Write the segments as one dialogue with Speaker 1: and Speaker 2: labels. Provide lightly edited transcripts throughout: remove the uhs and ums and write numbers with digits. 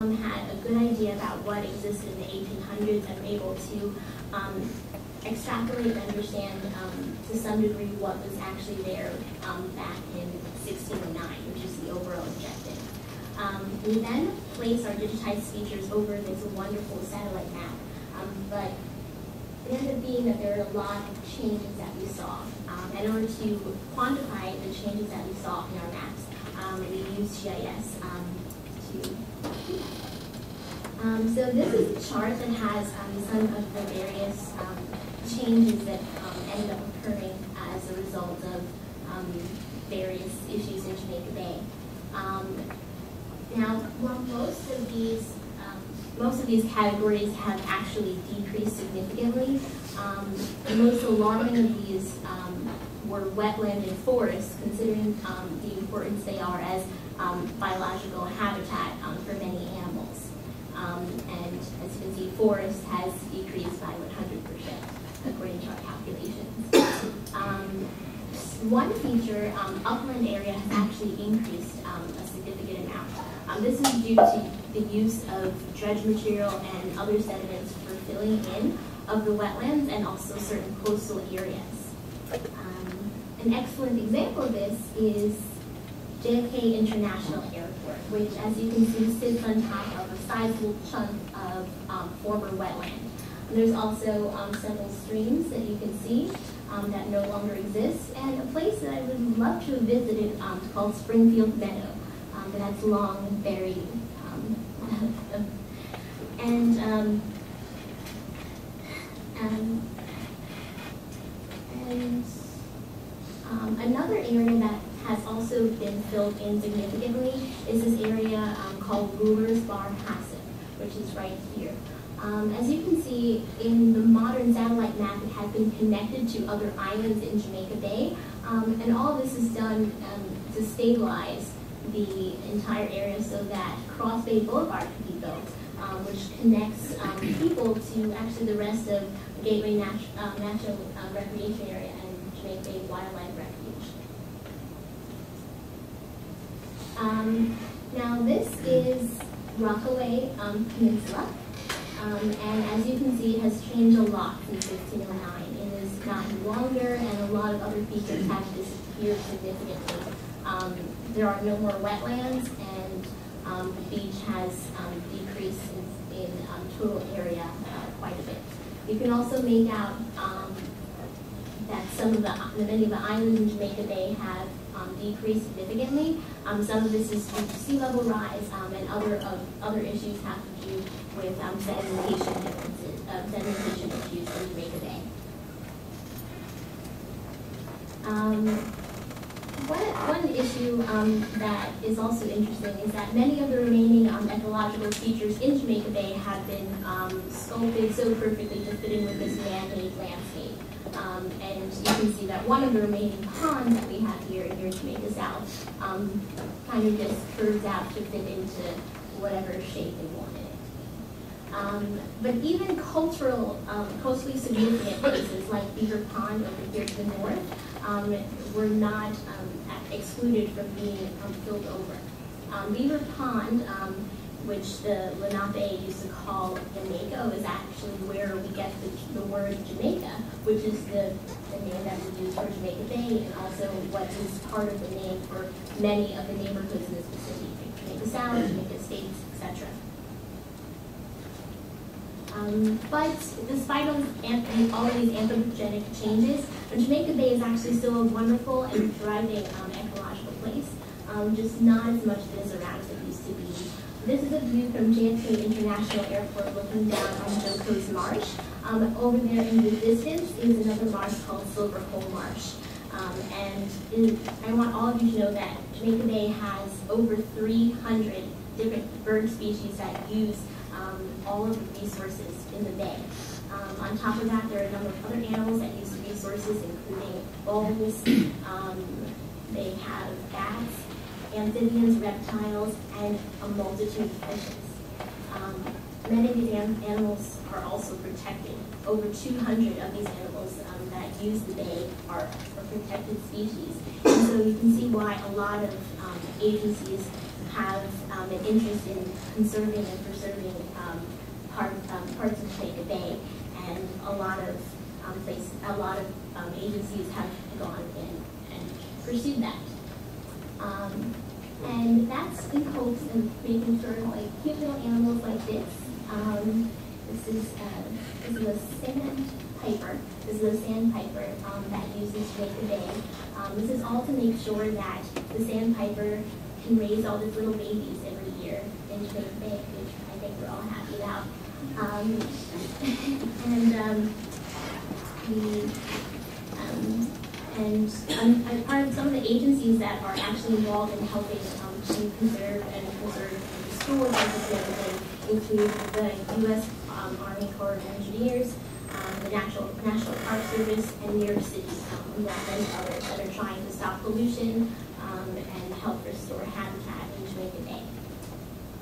Speaker 1: had a good idea about what existed in the 1800s and were able to extrapolate and understand to some degree what was actually there back in 1609, which is the overall objective. We then place our digitized features over this wonderful satellite map, but it ended up being that there are a lot of changes that we saw. In order to quantify the changes that we saw in our maps, we used GIS to so this is a chart that has some of the various changes that ended up occurring as a result of various issues in Jamaica Bay. Now, while most of these categories have actually decreased significantly, the most alarming of these were wetland and forests, considering the importance they are as biological habitat for many animals. And as you can see, forest has decreased by 100%, according to our calculations. One feature, upland area has actually increased a significant amount. This is due to the use of dredge material and other sediments for filling in of the wetlands and also certain coastal areas. An excellent example of this is JFK International Airport, which, as you can see, sits on top of a sizable chunk of former wetland. And there's also several streams that you can see that no longer exist, and a place that I would love to have visited called Springfield Meadow, but that's long buried. Another area that has also been filled in significantly is this area called Rulers Bar Passive, which is right here. As you can see, in the modern satellite map, it has been connected to other islands in Jamaica Bay, and all of this is done to stabilize the entire area so that Cross Bay Boulevard could be built, which connects people to actually the rest of Gateway National Recreation Area and Jamaica Bay Wildlife Refuge. Now this is Rockaway Peninsula, and as you can see, it has changed a lot since 1609. It has gotten longer, and a lot of other features have disappeared significantly. There are no more wetlands, and the beach has decreased in total area quite a bit. You can also make out that many of the islands in Jamaica Bay have decreased significantly. Some of this is due to sea level rise, and other issues have to do with sedimentation issues in Jamaica Bay. One issue that is also interesting is that many of the remaining ecological features in Jamaica Bay have been sculpted so perfectly to fit in with this man-made landscape. And you can see that one of the remaining ponds that we have here near Jamaica South kind of just curves out to fit into whatever shape they wanted it. But even coastally significant places like Beaver Pond over here to the north were not excluded from being filled over. Beaver Pond, which the Lenape used to call Jamaica, is actually where we get the word Jamaica, which is the name that we use for Jamaica Bay, and also what is part of the name for many of the neighborhoods in this vicinity, like Jamaica South, Jamaica Estates, etc. But despite all of these anthropogenic changes, Jamaica Bay is actually still a wonderful and thriving ecological place, just not as much as around as it used to be. This is a view from JFK International Airport looking down on Joco's Marsh. Over there in the distance is another marsh called Silver Hole Marsh. I want all of you to know that Jamaica Bay has over 300 different bird species that use all of the resources in the bay. On top of that, there are a number of other animals that use the resources, including voles. They have bats, amphibians, reptiles, and a multitude of fishes. Many of these animals are also protected. Over 200 of these animals that use the bay are protected species. And so you can see why a lot of agencies have an interest in conserving and preserving parts of Jamaica Bay, and a lot of agencies have gone in and pursued that. And that's in hopes of making sure, like, cute little animals like this. This is a sandpiper. This is a sandpiper that uses Jamaica Bay. This is all to make sure that the sandpiper can raise all these little babies every year in Jamaica Bay, which I think we're all happy about. And part of some of the agencies that are actually involved in helping to conserve and restore parts of the include the U.S. Army Corps of Engineers, the National Park Service, and New York City, and others that are trying to stop pollution and help restore habitat in Jamaica Bay.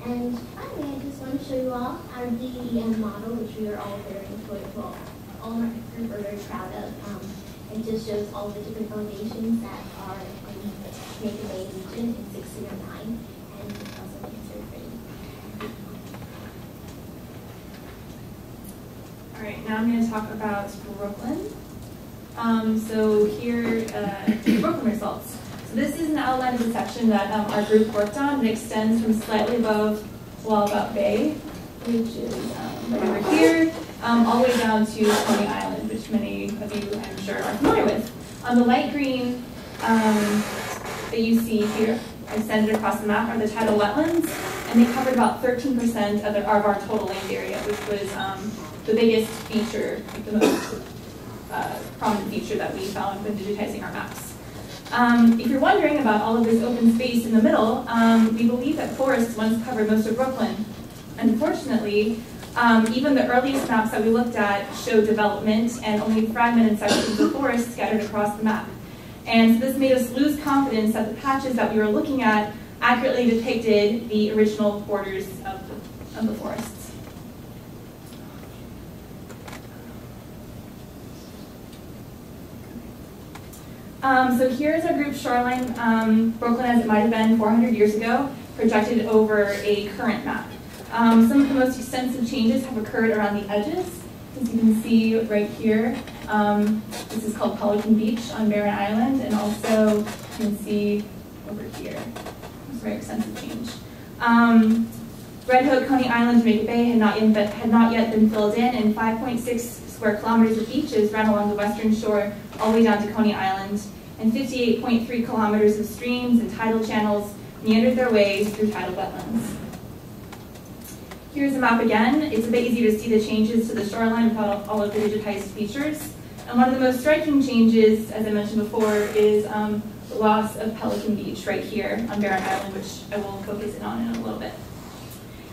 Speaker 1: And finally, I just want to show you all our DEM model, which we are all very all of our group are very proud of. It just shows all the different elevations that are in the Jamaica Bay region in 609, and also considered pretty.
Speaker 2: All right, now I'm going to talk about Brooklyn. So here, the Brooklyn results. So this is an outline of the section that our group worked on. It extends from slightly above Welikia Bay, which is right over here, all the way down to Coney Island, which many of you, I'm sure, are familiar with. The light green that you see here, extended across the map, are the tidal wetlands, and they covered about 13% of our total land area, which was the biggest feature, like the most prominent feature that we found when digitizing our maps. If you're wondering about all of this open space in the middle, we believe that forests once covered most of Brooklyn. Unfortunately, even the earliest maps that we looked at show development and only fragmented sections of forest scattered across the map. And so this made us lose confidence that the patches that we were looking at accurately depicted the original borders of the forests. So here's our group shoreline, Brooklyn as it might have been 400 years ago, projected over a current map. Some of the most extensive changes have occurred around the edges. As you can see right here, this is called Pelican Beach on Barren Island, and also you can see over here, it's very extensive change. Red Hook, Coney Island, Jamaica Bay had not yet been filled in, and 5.6 square kilometers of beaches ran along the western shore all the way down to Coney Island, and 58.3 kilometers of streams and tidal channels meandered their way through tidal wetlands. Here's a map again. It's a bit easier to see the changes to the shoreline without all of the digitized features. And one of the most striking changes, as I mentioned before, is the loss of Pelican Beach right here on Barren Island, which I will focus in on in a little bit.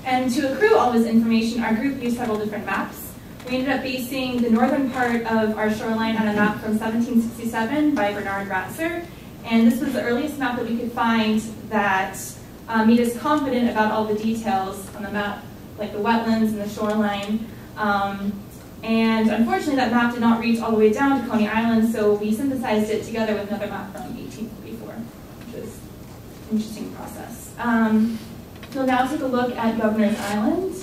Speaker 2: And to accrue all this information, our group used several different maps. We ended up basing the northern part of our shoreline on a map from 1767 by Bernard Ratzer. And this was the earliest map that we could find that made us confident about all the details on the map, like the wetlands and the shoreline. And unfortunately, that map did not reach all the way down to Coney Island, so we synthesized it together with another map from 1844, which was an interesting process. We'll now take a look at Governor's Island.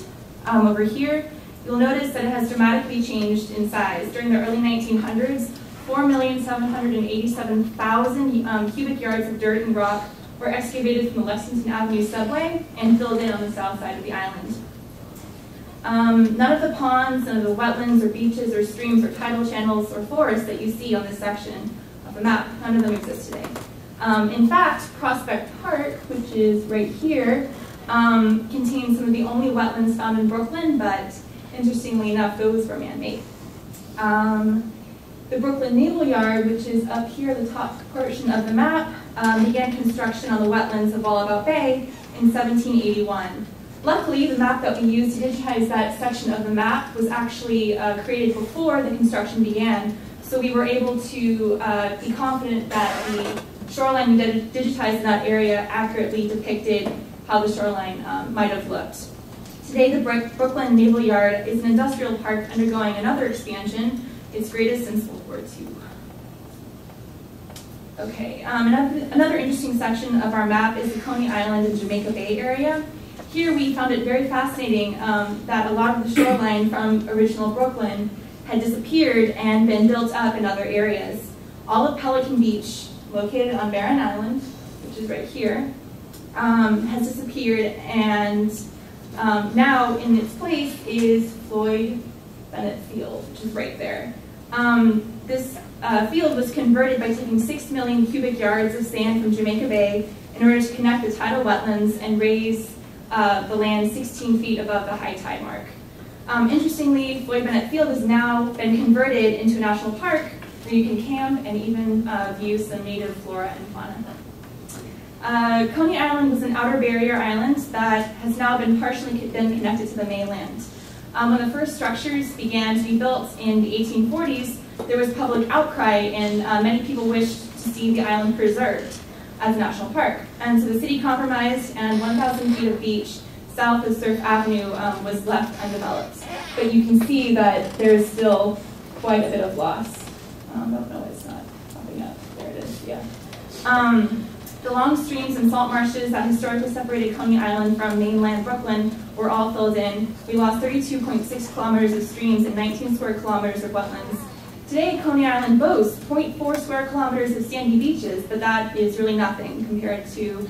Speaker 2: Over here, you'll notice that it has dramatically changed in size. During the early 1900s, 4,787,000 cubic yards of dirt and rock were excavated from the Lexington Avenue subway and filled in on the south side of the island. None of the ponds, none of the wetlands or beaches or streams or tidal channels or forests that you see on this section of the map, none of them exist today. In fact, Prospect Park, which is right here, contains some of the only wetlands found in Brooklyn, but interestingly enough, those were man-made. The Brooklyn Naval Yard, which is up here, the top portion of the map, began construction on the wetlands of Wallabout Bay in 1781. Luckily, the map that we used to digitize that section of the map was actually created before the construction began, so we were able to be confident that the shoreline we digitized in that area accurately depicted how the shoreline might have looked. Today, the Brooklyn Naval Yard is an industrial park undergoing another expansion, its greatest since World War II. Okay, another interesting section of our map is the Coney Island and Jamaica Bay area. Here we found it very fascinating that a lot of the shoreline from original Brooklyn had disappeared and been built up in other areas. All of Pelican Beach, located on Barren Island, which is right here, has disappeared, and now in its place is Floyd Bennett Field, which is right there. This field was converted by taking 6 million cubic yards of sand from Jamaica Bay in order to connect the tidal wetlands and raise the land 16 feet above the high tide mark. Interestingly, Floyd Bennett Field has now been converted into a national park where you can camp and even view some native flora and fauna. Coney Island was an outer barrier island that has now been partially connected to the mainland. When the first structures began to be built in the 1840s, there was public outcry and many people wished to see the island preserved as a national park. And so the city compromised, and 1,000 feet of beach south of Surf Avenue was left undeveloped. But you can see that there's still quite a bit of loss. No, it's not popping up. There it is, yeah. The long streams and salt marshes that historically separated Coney Island from mainland Brooklyn were all filled in. We lost 32.6 kilometers of streams and 19 square kilometers of wetlands. Today, Coney Island boasts 0.4 square kilometers of sandy beaches, but that is really nothing compared to